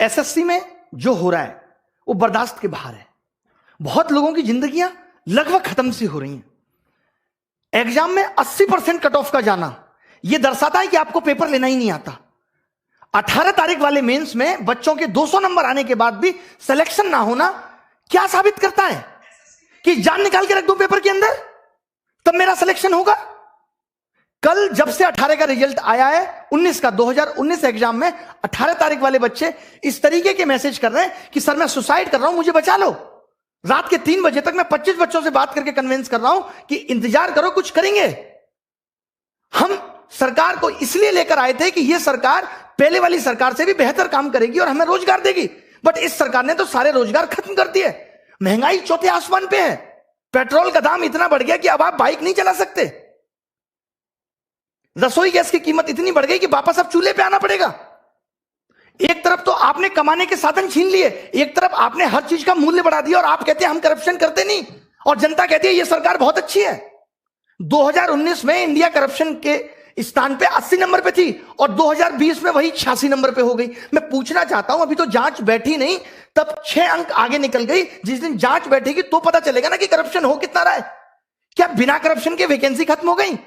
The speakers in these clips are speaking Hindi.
एसएससी में जो हो रहा है वो बर्दाश्त के बाहर है। बहुत लोगों की जिंदगियां लगभग खत्म सी हो रही हैं। एग्जाम में 80% कट ऑफ का जाना यह दर्शाता है कि आपको पेपर लेना ही नहीं आता। 18 तारीख वाले मेंस में बच्चों के 200 नंबर आने के बाद भी सिलेक्शन ना होना क्या साबित करता है? कि जान निकाल के रख दूं पेपर के अंदर तब मेरा सिलेक्शन होगा। कल जब से 18 का रिजल्ट आया है 19 का 2019 एग्जाम में 18 तारीख वाले बच्चे इस तरीके के मैसेज कर रहे हैं कि सर मैं सुसाइड कर रहा हूं, मुझे बचा लो। रात के 3 बजे तक मैं 25 बच्चों से बात करके कन्विंस कर रहा हूं कि इंतजार करो, कुछ करेंगे। हम सरकार को इसलिए लेकर आए थे कि यह सरकार पहले वाली सरकार से भी बेहतर काम करेगी और हमें रोजगार देगी, बट इस सरकार ने तो सारे रोजगार खत्म कर दिए। महंगाई चौथे आसमान पे है। पेट्रोल का दाम इतना बढ़ गया कि अब आप बाइक नहीं चला सकते। रसोई गैस की कीमत इतनी बढ़ गई कि वापस अब चूल्हे पे आना पड़ेगा। एक तरफ तो आपने कमाने के साधन छीन लिए, एक तरफ आपने हर चीज का मूल्य बढ़ा दिया और आप कहते हैं हम करप्शन करते नहीं, और जनता कहती है यह सरकार बहुत अच्छी है। 2019 में इंडिया करप्शन के स्थान पे 80 नंबर पे थी और 2020 में वही 86 नंबर पे हो गई। मैं पूछना चाहता हूं, अभी तो जांच बैठी नहीं, तब 6 अंक आगे निकल गई। जिस दिन जांच बैठेगी तो पता चलेगा ना कि करप्शन हो कितना रहा है। क्या बिना करप्शन के वैकेंसी खत्म हो गई?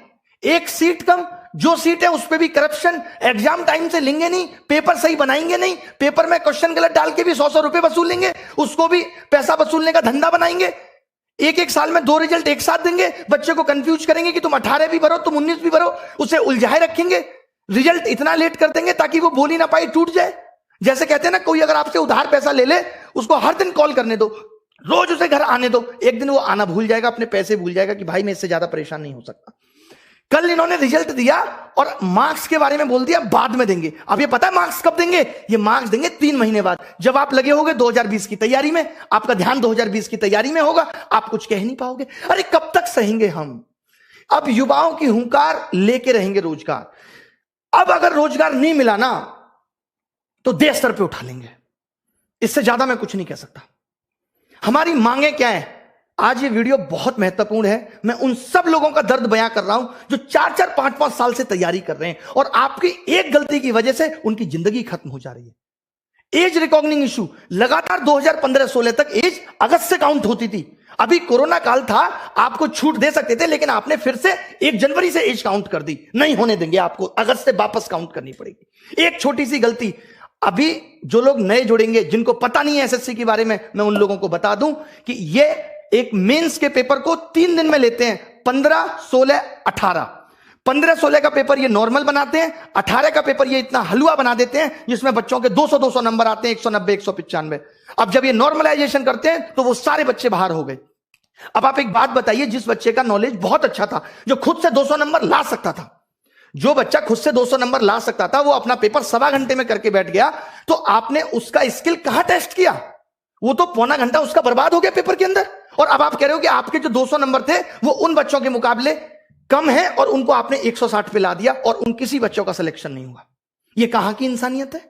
एक सीट कम, जो सीट है उस पर भी करप्शन। एग्जाम टाइम से लेंगे नहीं, पेपर सही बनाएंगे नहीं, पेपर में क्वेश्चन गलत डाल के भी 100 रुपए वसूलेंगे, उसको भी पैसा वसूलने का धंधा बनाएंगे। एक साल में 2 रिजल्ट एक साथ देंगे, बच्चे को कंफ्यूज करेंगे कि तुम 18 भी भरो, तुम 19 भी भरो, उसे उलझाए रखेंगे। रिजल्ट इतना लेट कर देंगे ताकि वो बोल ही ना पाए, टूट जाए। जैसे कहते हैं ना, कोई अगर आपसे उधार पैसा ले ले, उसको हर दिन कॉल करने दो, रोज उसे घर आने दो, एक दिन वो आना भूल जाएगा, अपने पैसे भूल जाएगा कि भाई मैं इससे ज्यादा परेशान नहीं हो सकता। कल इन्होंने रिजल्ट दिया और मार्क्स के बारे में बोल दिया बाद में देंगे। अब ये पता है मार्क्स कब देंगे? ये मार्क्स देंगे 3 महीने बाद, जब आप लगे होगे 2020 की तैयारी में, आपका ध्यान 2020 की तैयारी में होगा, आप कुछ कह नहीं पाओगे। अरे कब तक सहेंगे हम? अब युवाओं की हुंकार लेके रहेंगे रोजगार। अब अगर रोजगार नहीं मिला ना तो देश स्तर पे उठा लेंगे। इससे ज्यादा मैं कुछ नहीं कह सकता। हमारी मांगे क्या है? आज ये वीडियो बहुत महत्वपूर्ण है। मैं उन सब लोगों का दर्द बयां कर रहा हूं जो 4-4, 5-5 साल से तैयारी कर रहे हैं और आपकी एक गलती की वजह से उनकी जिंदगी खत्म हो जा रही है। एज रिकॉग्निंग इशू लगातार 2015-16 तक एज अगस्त से काउंट होती थी। अभी कोरोना काल था, आपको छूट दे सकते थे, लेकिन आपने फिर से 1 जनवरी से एज काउंट कर दी। नहीं होने देंगे, आपको अगस्त से वापस काउंट करनी पड़ेगी। एक छोटी सी गलती। अभी जो लोग नए जुड़ेंगे, जिनको पता नहीं है एसएससी के बारे में, मैं उन लोगों को बता दूं कि ये एक मेंस के पेपर को 3 दिन में लेते हैं। 15, 16, 18। 15, 16 का पेपर ये नॉर्मल बनाते हैं, 18 का पेपर ये इतना हलवा बना देते हैं जिसमें बच्चों के 200-200 नंबर आते हैं, 190, 195। अब जब ये नॉर्मलाइजेशन करते हैं तो वो सारे बच्चे बाहर हो गए। अब आप एक बात बताइए, जिस बच्चे का नॉलेज बहुत अच्छा था, जो खुद से 200 नंबर ला सकता था, जो बच्चा खुद से 200 नंबर ला सकता था, वो अपना पेपर 1.25 घंटे में करके बैठ गया, तो आपने उसका स्किल कहां टेस्ट किया? वो तो पौना घंटा उसका बर्बाद हो गया पेपर के अंदर। और अब आप कह रहे हो कि आपके जो 200 नंबर थे वो उन बच्चों के मुकाबले कम है और उनको आपने 160 पे ला दिया और उन किसी बच्चों का सिलेक्शन नहीं हुआ। ये कहां की इंसानियत है?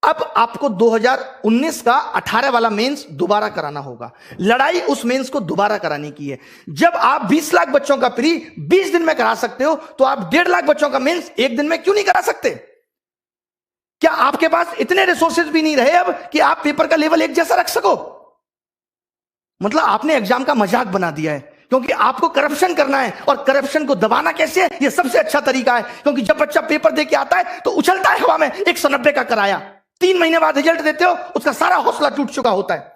अब आपको 2019 का 18 वाला मेंस दोबारा कराना होगा। लड़ाई उस मेंस को दोबारा कराने की है। जब आप 20 लाख बच्चों का प्री 20 दिन में करा सकते हो, तो आप 1.5 लाख बच्चों का मेंस 1 दिन में क्यों नहीं करा सकते? क्या आपके पास इतने रिसोर्सेज भी नहीं रहे अब कि आप पेपर का लेवल एक जैसा रख सको? मतलब आपने एग्जाम का मजाक बना दिया है, क्योंकि आपको करप्शन करना है। और करप्शन को दबाना कैसे है? यह सबसे अच्छा तरीका है, क्योंकि जब बच्चा पेपर दे के आता है तो उछलता है हवा में 190 का कराया, 3 महीने बाद रिजल्ट देते हो, उसका सारा हौसला टूट चुका होता है।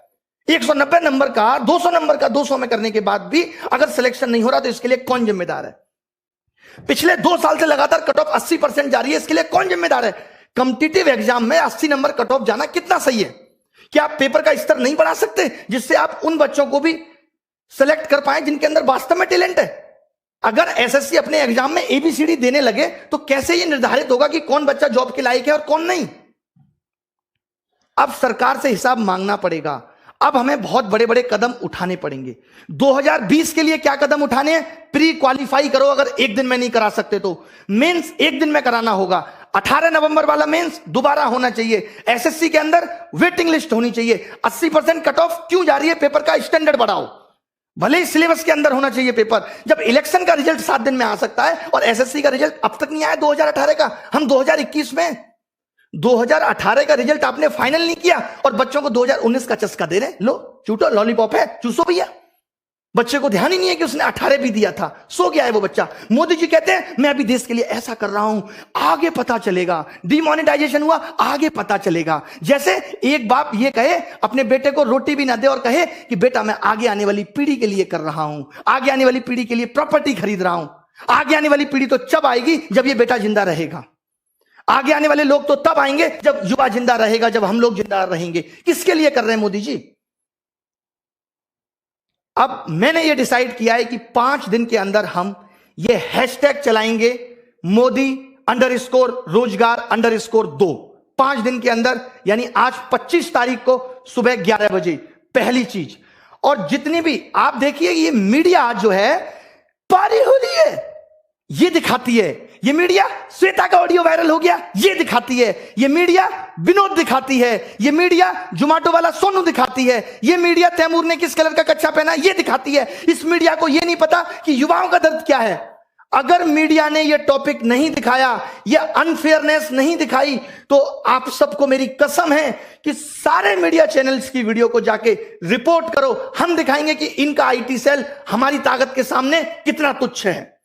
190 नंबर का 200 नंबर का 200 में करने के बाद भी अगर सिलेक्शन नहीं हो रहा तो इसके लिए कौन जिम्मेदार है? पिछले 2 साल से लगातार कट ऑफ 80% जा रही है, इसके लिए कौन जिम्मेदार है? कॉम्पिटिटिव एग्जाम में 80 नंबर कट ऑफ जाना कितना सही है? क्या आप पेपर का स्तर नहीं बढ़ा सकते जिससे आप उन बच्चों को भी सिलेक्ट कर पाए जिनके अंदर वास्तव में टैलेंट है? अगर एसएससी अपने एग्जाम में एबीसीडी देने लगे तो कैसे यह निर्धारित होगा कि कौन बच्चा जॉब के लायक है और कौन नहीं? अब सरकार से हिसाब मांगना पड़ेगा। अब हमें बहुत बड़े बड़े कदम उठाने पड़ेंगे। 2020 के लिए क्या कदम उठाने हैं? प्री क्वालिफाई करो, अगर 1 दिन में नहीं करा सकते तो मेंस 1 दिन में कराना होगा। 18 नवंबर वाला मेंस दोबारा होना चाहिए। एसएससी के अंदर वेटिंग लिस्ट होनी चाहिए। 80% कट ऑफ क्यों जा रही है? पेपर का स्टैंडर्ड बढ़ाओ। भले ही सिलेबस के अंदर होना चाहिए पेपर। जब इलेक्शन का रिजल्ट 7 दिन में आ सकता है और एसएससी का रिजल्ट अब तक नहीं आया 2018 का, हम 2021 में। 2018 का रिजल्ट आपने फाइनल नहीं किया और बच्चों को 2019 का चस्का दे रहे। लो चूटो, लॉलीपॉप है, चूसो भैया। बच्चे को ध्यान ही नहीं है कि उसने 18 भी दिया था, सो गया है वो बच्चा। मोदी जी कहते हैं मैं अभी देश के लिए ऐसा कर रहा हूं, आगे पता चलेगा। डिमोनेटाइजेशन हुआ, आगे पता चलेगा। जैसे एक बाप ये कहे अपने बेटे को रोटी भी ना दे और कहे कि बेटा मैं आगे आने वाली पीढ़ी के लिए कर रहा हूं, आगे आने वाली पीढ़ी के लिए प्रॉपर्टी खरीद रहा हूं। आगे आने वाली पीढ़ी तो जब आएगी जब ये बेटा जिंदा रहेगा। आगे आने वाले लोग तो तब आएंगे जब युवा जिंदा रहेगा, जब हम लोग जिंदा रहेंगे। किसके लिए कर रहे हैं मोदी जी? अब मैंने ये डिसाइड किया है कि 5 दिन के अंदर हम ये हैशटैग चलाएंगे, मोदी _रोजगार_2। 5 दिन के अंदर, यानी आज 25 तारीख को सुबह 11 बजे पहली चीज। और जितनी भी आप देखिए, ये मीडिया जो है पारी हो रही है, ये दिखाती है। ये मीडिया श्वेता का ऑडियो वायरल हो गया, ये दिखाती है। ये मीडिया विनोद दिखाती है। ये मीडिया जोमेटो वाला सोनू दिखाती है। ये मीडिया तैमूर ने किस कलर का कच्चा पहना, ये दिखाती है। इस मीडिया को ये नहीं पता कि युवाओं का दर्द क्या है। अगर मीडिया ने ये टॉपिक नहीं दिखाया, ये अनफेयरनेस नहीं दिखाई, तो आप सबको मेरी कसम है कि सारे मीडिया चैनल्स की वीडियो को जाके रिपोर्ट करो। हम दिखाएंगे कि इनका आईटी सेल हमारी ताकत के सामने कितना तुच्छ है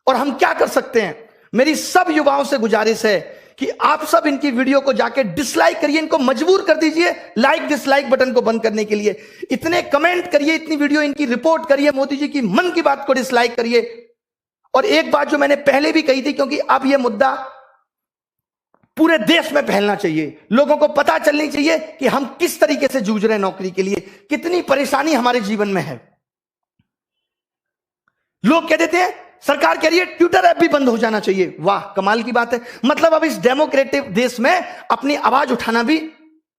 और हम क्या कर सकते हैं। मेरी सब युवाओं से गुजारिश है कि आप सब इनकी वीडियो को जाके डिसलाइक करिए, इनको मजबूर कर दीजिए लाइक डिसलाइक बटन को बंद करने के लिए। इतने कमेंट करिए, इतनी वीडियो इनकी रिपोर्ट करिए, मोदी जी की मन की बात को डिसलाइक करिए। और एक बात जो मैंने पहले भी कही थी, क्योंकि अब यह मुद्दा पूरे देश में फैलना चाहिए, लोगों को पता चलनी चाहिए कि हम किस तरीके से जूझ रहे हैं नौकरी के लिए, कितनी परेशानी हमारे जीवन में है। लोग कह देते हैं सरकार कह रही है ट्विटर ऐप भी बंद हो जाना चाहिए। वाह, कमाल की बात है। मतलब अब इस डेमोक्रेटिक देश में अपनी आवाज उठाना भी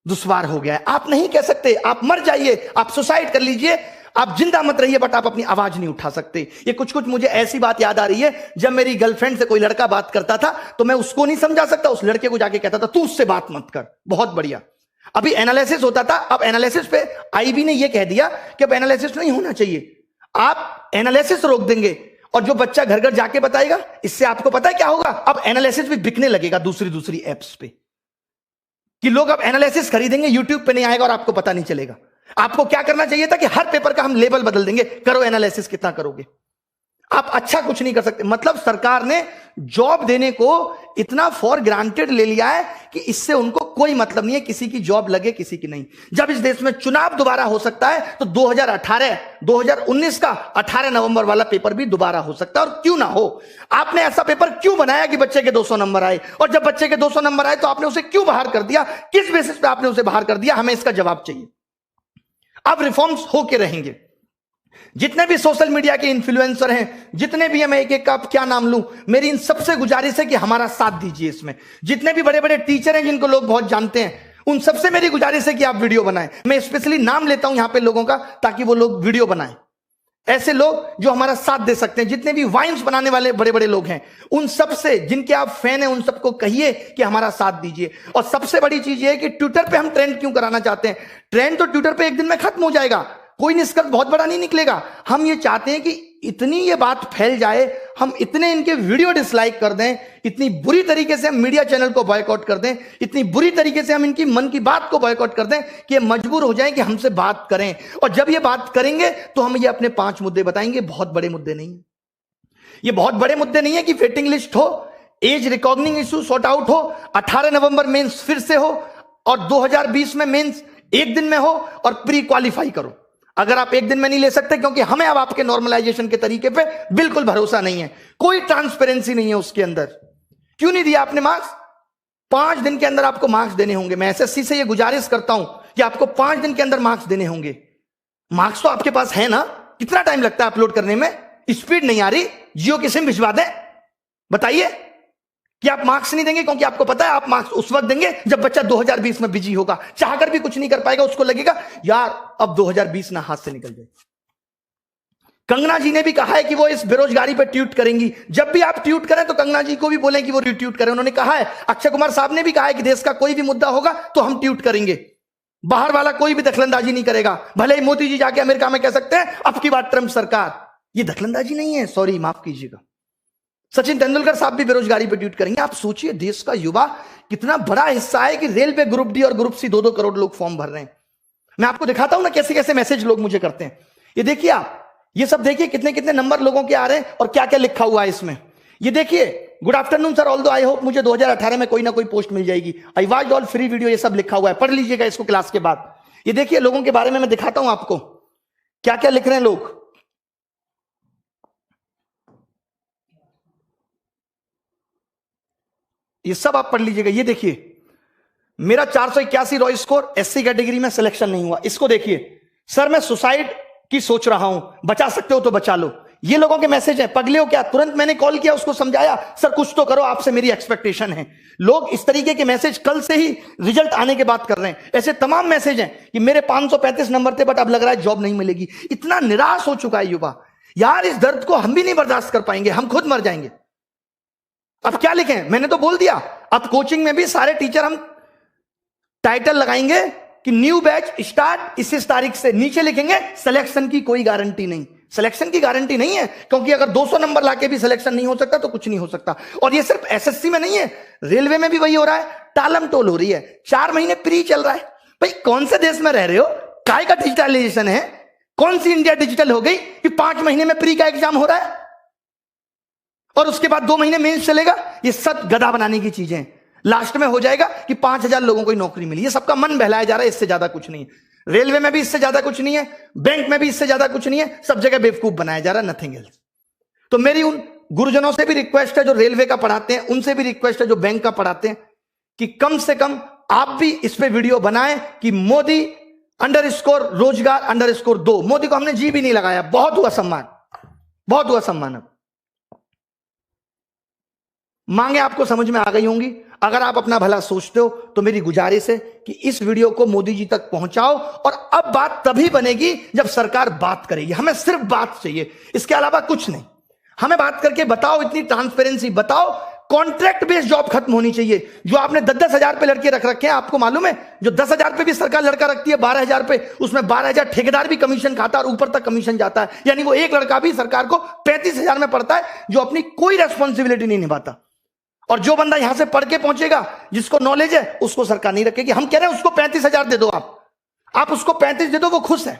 दुश्वार हो गया है। आप नहीं कह सकते, आप मर जाइए, आप सुसाइड कर लीजिए, आप जिंदा मत रहिए, बट आप अपनी आवाज नहीं उठा सकते। ये कुछ कुछ मुझे ऐसी बात याद आ रही है, जब मेरी गर्लफ्रेंड से कोई लड़का बात करता था तो मैं उसको नहीं समझा सकता, उस लड़के को जाके कहता था तू उससे बात मत कर। बहुत बढ़िया। अभी एनालिसिस होता था, अब एनालिसिस पे आईबी ने यह कह दिया कि अब एनालिसिस नहीं होना चाहिए। आप एनालिसिस रोक देंगे और जो बच्चा घर घर जाके बताएगा, इससे आपको पता है क्या होगा? अब एनालिसिस भी बिकने लगेगा दूसरी एप्स पे, कि लोग अब एनालिसिस खरीदेंगे, यूट्यूब पे नहीं आएगा और आपको पता नहीं चलेगा। आपको क्या करना चाहिए था कि हर पेपर का हम लेबल बदल देंगे, करो एनालिसिस, कितना करोगे? आप अच्छा कुछ नहीं कर सकते। मतलब सरकार ने जॉब देने को इतना फॉर ग्रांटेड ले लिया है कि इससे उनको कोई मतलब नहीं है किसी की जॉब लगे किसी की नहीं। जब इस देश में चुनाव दोबारा हो सकता है तो 2019 का 18 नवंबर वाला पेपर भी दोबारा हो सकता है। और क्यों ना हो, आपने ऐसा पेपर क्यों बनाया कि बच्चे के 200 नंबर आए? और जब बच्चे के 200 नंबर आए तो आपने उसे क्यों बाहर कर दिया? किस बेसिस पे आपने उसे बाहर कर दिया? हमें इसका जवाब चाहिए। अब रिफॉर्म्स होके रहेंगे। जितने भी सोशल मीडिया के इन्फ्लुएंसर हैं, जितने भी, मैं एक एक का क्या नाम लूं, मेरी इन सबसे गुजारिश है कि हमारा साथ दीजिए इसमें। जितने भी बड़े बड़े टीचर हैं जिनको लोग बहुत जानते हैं, उन सबसे मेरी गुजारिश है कि आप वीडियो बनाएं। मैं स्पेशली नाम लेता हूं यहां पे लोगों का, ताकि वो लोग वीडियो बनाएं। ऐसे लोग जो हमारा साथ दे सकते हैं, जितने भी वाइन्स बनाने वाले बड़े बड़े लोग हैं, उन सबसे, जिनके आप फैन हैं, उन सबको कहिए कि हमारा साथ दीजिए। और सबसे बड़ी चीज ये है कि ट्विटर पे हम ट्रेंड क्यों कराना चाहते हैं? ट्रेंड तो ट्विटर पे एक दिन में खत्म हो जाएगा, कोई निष्कर्ष बहुत बड़ा नहीं निकलेगा। हम ये चाहते हैं कि इतनी ये बात फैल जाए, हम इतने इनके वीडियो डिसलाइक कर दें, इतनी बुरी तरीके से हम मीडिया चैनल को बॉयकॉट कर दें, इतनी बुरी तरीके से हम इनकी मन की बात को बॉयकॉट कर दें कि ये मजबूर हो जाएं कि हमसे बात करें। और जब ये बात करेंगे तो हम ये अपने 5 मुद्दे बताएंगे। बहुत बड़े मुद्दे नहीं है ये, बहुत बड़े मुद्दे नहीं है कि वेटिंग लिस्ट हो, as recognising issue sort out हो, 18 नवंबर मेंस फिर से हो, और 2020 में मेंस एक दिन में हो, और प्री क्वालिफाई करो। अगर आप एक दिन में नहीं ले सकते, क्योंकि हमें अब आपके नॉर्मलाइजेशन के तरीके पे बिल्कुल भरोसा नहीं है, कोई ट्रांसपेरेंसी नहीं है उसके अंदर। क्यों नहीं दिया आपने मार्क्स? 5 दिन के अंदर आपको मार्क्स देने होंगे। मैं एसएससी से ये गुजारिश करता हूं कि आपको 5 दिन के अंदर मार्क्स देने होंगे। मार्क्स तो आपके पास है ना? कितना टाइम लगता है अपलोड करने में? स्पीड नहीं आ रही? जियो की सिम भिजवा दें? बताइए कि आप मार्क्स नहीं देंगे, क्योंकि आपको पता है आप मार्क्स उस वक्त देंगे जब बच्चा 2020 में बिजी होगा, चाहकर भी कुछ नहीं कर पाएगा। उसको लगेगा यार अब 2020 ना हाथ से निकल जाए। कंगना जी ने भी कहा है कि वो इस बेरोजगारी पर ट्वीट करेंगी। जब भी आप ट्वीट करें तो कंगना जी को भी बोलें कि वो रिट्वीट करें। उन्होंने कहा है, अक्षय कुमार साहब ने भी कहा है कि देश का कोई भी मुद्दा होगा तो हम ट्वीट करेंगे, बाहर वाला कोई भी दखलंदाजी नहीं करेगा। भले ही मोदी जी जाके अमेरिका में कह सकते हैं अब की बात ट्रंप सरकार, ये दखलंदाजी नहीं है, सॉरी माफ कीजिएगा। सचिन तेंदुलकर साहब भी बेरोजगारी पे ट्वीट करेंगे। आप सोचिए देश का युवा कितना बड़ा हिस्सा है कि रेलवे ग्रुप डी और ग्रुप सी 2-2 करोड़ लोग फॉर्म भर रहे हैं। मैं आपको दिखाता हूं ना कैसे कैसे मैसेज लोग मुझे करते हैं। ये देखिए आप, ये सब देखिए कितने कितने नंबर लोगों के आ रहे हैं और क्या क्या लिखा हुआ है इसमें। ये देखिए, good afternoon sir, although I hope मुझे 2018 में कोई ना कोई पोस्ट मिल जाएगी, I watch all free video, ये सब लिखा हुआ है, पढ़ लीजिएगा इसको क्लास के बाद। ये देखिए लोगों के बारे में मैं दिखाता हूं आपको क्या क्या लिख रहे हैं लोग। ये सब आप पढ़ लीजिएगा। ये देखिए, मेरा 481 रॉय स्कोर, एससी कैटेगरी में सिलेक्शन नहीं हुआ। इसको देखिए, सर मैं सुसाइड की सोच रहा हूं, बचा सकते हो तो बचा लो। ये लोगों के मैसेज हैं। पगले हो क्या? तुरंत मैंने कॉल किया, उसको समझाया, सर कुछ तो करो, आपसे मेरी एक्सपेक्टेशन है। लोग इस तरीके के मैसेज कल से ही रिजल्ट आने के बाद कर रहे हैं। ऐसे तमाम मैसेज हैं कि मेरे 535 नंबर थे बट अब लग रहा है जॉब नहीं मिलेगी। इतना निराश हो चुका है युवा। यार इस दर्द को हम भी नहीं बर्दाश्त कर पाएंगे, हम खुद मर जाएंगे। अब क्या लिखें? मैंने तो बोल दिया, अब कोचिंग में भी सारे टीचर हम टाइटल लगाएंगे कि न्यू बैच स्टार्ट इस तारीख से। नीचे लिखेंगे सिलेक्शन की कोई गारंटी नहीं। सिलेक्शन की गारंटी नहीं है, क्योंकि अगर 200 नंबर लाके भी सिलेक्शन नहीं हो सकता तो कुछ नहीं हो सकता। और ये सिर्फ एसएससी में नहीं है, रेलवे में भी वही हो रहा है। टालम टोल हो रही है, 4 महीने प्री चल रहा है। भाई कौन से देश में रह रहे हो? काय का डिजिटलाइजेशन है? कौन सी इंडिया डिजिटल हो गई कि 5 महीने में प्री का एग्जाम हो रहा है और उसके बाद 2 महीने मेंस चलेगा? ये सब गधा बनाने की चीजें हैं। लास्ट में हो जाएगा कि 5000 लोगों को नौकरी मिली। ये सबका मन बहलाया जा रहा है, इससे ज्यादा कुछ नहीं है। रेलवे में भी इससे ज्यादा कुछ नहीं है, बैंक में भी इससे ज्यादा कुछ नहीं है, सब जगह बेवकूफ बनाया जा रहा है, नथिंग एल्स। तो मेरी उन गुरुजनों से भी रिक्वेस्ट है जो रेलवे का पढ़ाते हैं, उनसे भी रिक्वेस्ट है जो बैंक का पढ़ाते हैं, कि कम से कम आप भी इस पे वीडियो बनाएं कि मोदी _ रोजगार _ 2। मोदी को हमने जी भी नहीं लगाया, बहुत हुआ सम्मान, बहुत हुआ सम्मान। मांगे आपको समझ में आ गई होंगी। अगर आप अपना भला सोचते हो तो मेरी गुजारिश है कि इस वीडियो को मोदी जी तक पहुंचाओ। और अब बात तभी बनेगी जब सरकार बात करेगी। हमें सिर्फ बात चाहिए, इसके अलावा कुछ नहीं। हमें बात करके बताओ, इतनी ट्रांसपेरेंसी बताओ। कॉन्ट्रैक्ट बेस्ड जॉब खत्म होनी चाहिए। जो आपने 10-10 हजार पे लड़के रख रखे हैं, आपको मालूम है जो 10 हजार पे भी सरकार लड़का रखती है 12 हजार पे, उसमें 12 हजार ठेकेदार भी कमीशन खाता है और ऊपर तक कमीशन जाता है। यानी वो एक लड़का भी सरकार को 35 हजार में पड़ता है, जो अपनी कोई रेस्पॉन्सिबिलिटी नहीं निभाता। और जो बंदा यहां से पढ़ के पहुंचेगा, जिसको नॉलेज है, उसको सरकार नहीं रखेगी। हम कह रहे हैं उसको 35 हजार दे दो। आप उसको 35 दे दो, वो खुश है।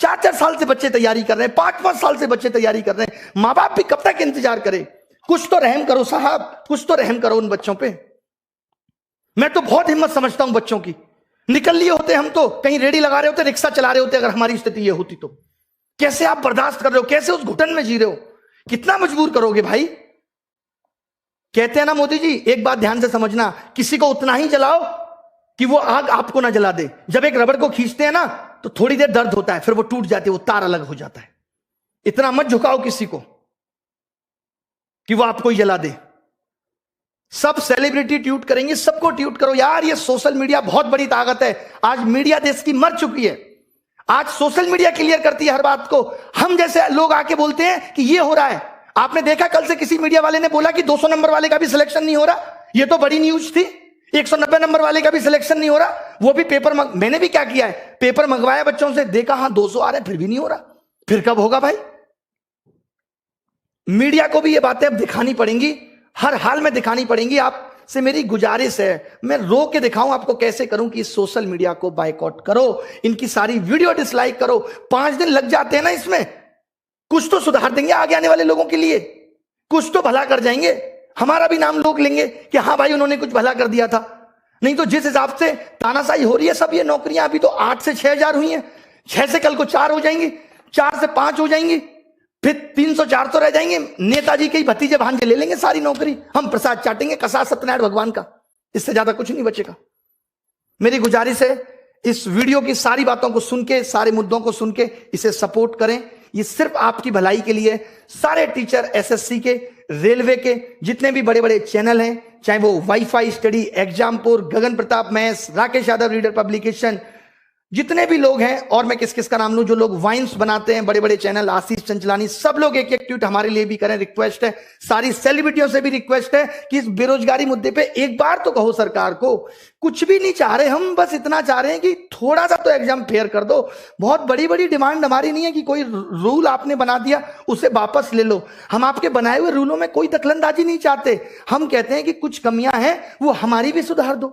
4-4 साल से बच्चे तैयारी कर रहे हैं, 5-5 साल से बच्चे तैयारी कर रहे हैं। मां बाप भी कब तक इंतजार करे? कुछ तो रहम करो साहब, कुछ तो रहम करो उन बच्चों पे। मैं तो बहुत हिम्मत समझता हूं बच्चों की। निकल लिए होते हम तो, कहीं रेडी लगा रहे होते, रिक्शा चला रहे होते, अगर हमारी स्थिति ये होती तो। कैसे आप बर्दाश्त कर रहे हो? कैसे उस घुटन में जी रहे हो? कितना मजबूर करोगे भाई? कहते हैं ना मोदी जी, एक बात ध्यान से समझना, किसी को उतना ही जलाओ कि वो आग आपको ना जला दे। जब एक रबड़ को खींचते हैं ना तो थोड़ी देर दर्द होता है, फिर वो टूट जाती है, वो तार अलग हो जाता है। इतना मत झुकाओ किसी को कि वो आपको ही जला दे। सब सेलिब्रिटी ट्वीट करेंगे, सबको ट्वीट करो यार। ये सोशल मीडिया बहुत बड़ी ताकत है। आज मीडिया देश की मर चुकी है। आज सोशल मीडिया क्लियर करती है हर बात को। हम जैसे लोग आके बोलते हैं कि ये हो रहा है। आपने देखा कल से किसी मीडिया वाले ने बोला कि 200 नंबर वाले का भी सिलेक्शन नहीं हो रहा। ये तो बड़ी न्यूज थी। 190 नंबर वाले का भी सिलेक्शन नहीं हो रहा, वो भी पेपर मैंने भी क्या किया है, पेपर मंगवाया बच्चों से, देखा हाँ 200 आ रहे, फिर भी नहीं हो रहा। फिर कब होगा भाई? मीडिया को भी ये बातें अब दिखानी पड़ेंगी, हर हाल में दिखानी पड़ेंगी। आपसे मेरी गुजारिश है, मैं रो के दिखाऊं आपको कैसे करूं कि सोशल मीडिया को बायकॉट करो, इनकी सारी वीडियो डिसलाइक करो। 5 दिन लग जाते हैं ना इसमें, कुछ तो सुधार देंगे आगे आने वाले लोगों के लिए, कुछ तो भला कर जाएंगे। हमारा भी नाम लोग लेंगे कि हाँ भाई उन्होंने कुछ भला कर दिया था। नहीं तो जिस हिसाब से तानाशाही हो रही है, सब ये नौकरियां अभी तो 8 से 6 हजार हुई हैं, 6 से कल को 4 हो जाएंगी, 4 से 5 हो जाएंगी, फिर 300-400 रह जाएंगे। नेताजी के ही भतीजे भांजे ले लेंगे सारी नौकरी, हम प्रसाद चाटेंगे कसा सत्यनारायण भगवान का। इससे ज्यादा कुछ नहीं बचेगा। मेरी गुजारिश है, इस वीडियो की सारी बातों को सुन के, सारे मुद्दों को सुन के इसे सपोर्ट करें। ये सिर्फ आपकी भलाई के लिए। सारे टीचर एसएससी के, रेलवे के, जितने भी बड़े बड़े चैनल हैं, चाहे वो wifi study, Exampur, Gagan Pratap maths, Rakesh Yadav reader publication, जितने भी लोग हैं, और मैं किस किस का नाम लूं, जो लोग वाइन्स बनाते हैं, बड़े बड़े चैनल, आशीष चंचलानी, सब लोग एक एक ट्वीट हमारे लिए भी करें। रिक्वेस्ट है, सारी सेलिब्रिटियों से भी रिक्वेस्ट है कि इस बेरोजगारी मुद्दे पे एक बार तो कहो सरकार को। कुछ भी नहीं चाह रहे हम, बस इतना चाह रहे हैं कि थोड़ा सा तो एग्जाम फेयर कर दो। बहुत बड़ी बड़ी डिमांड हमारी नहीं है कि कोई रूल आपने बना दिया उसे वापस ले लो। हम आपके बनाए हुए रूलों में कोई दखलंदाजी नहीं चाहते। हम कहते हैं कि कुछ कमियां हैं वो हमारी भी सुधार दो।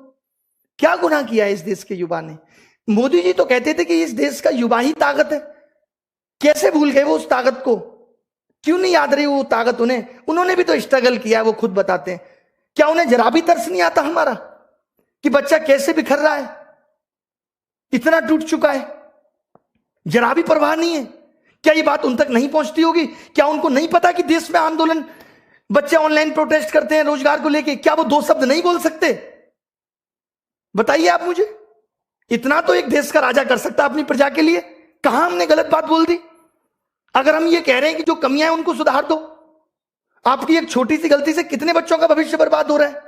क्या गुनाह किया है इस देश के युवा ने? मोदी जी तो कहते थे कि इस देश का युवा ही ताकत है। कैसे भूल गए वो उस ताकत को? क्यों नहीं याद रही वो ताकत उन्हें? उन्होंने भी तो स्ट्रगल किया, वो खुद बताते हैं। क्या उन्हें जरा भी तरस नहीं आता हमारा कि बच्चा कैसे बिखर रहा है, इतना टूट चुका है? जरा भी परवाह नहीं है? क्या ये बात उन तक नहीं पहुंचती होगी? क्या उनको नहीं पता कि देश में आंदोलन, बच्चे ऑनलाइन प्रोटेस्ट करते हैं रोजगार को लेके? क्या वो दो शब्द नहीं बोल सकते? बताइए आप मुझे। इतना तो एक देश का राजा कर सकता अपनी प्रजा के लिए। कहां हमने गलत बात बोल दी? अगर हम ये कह रहे हैं कि जो कमियां हैं उनको सुधार दो, आपकी एक छोटी सी गलती से कितने बच्चों का भविष्य बर्बाद हो रहा है?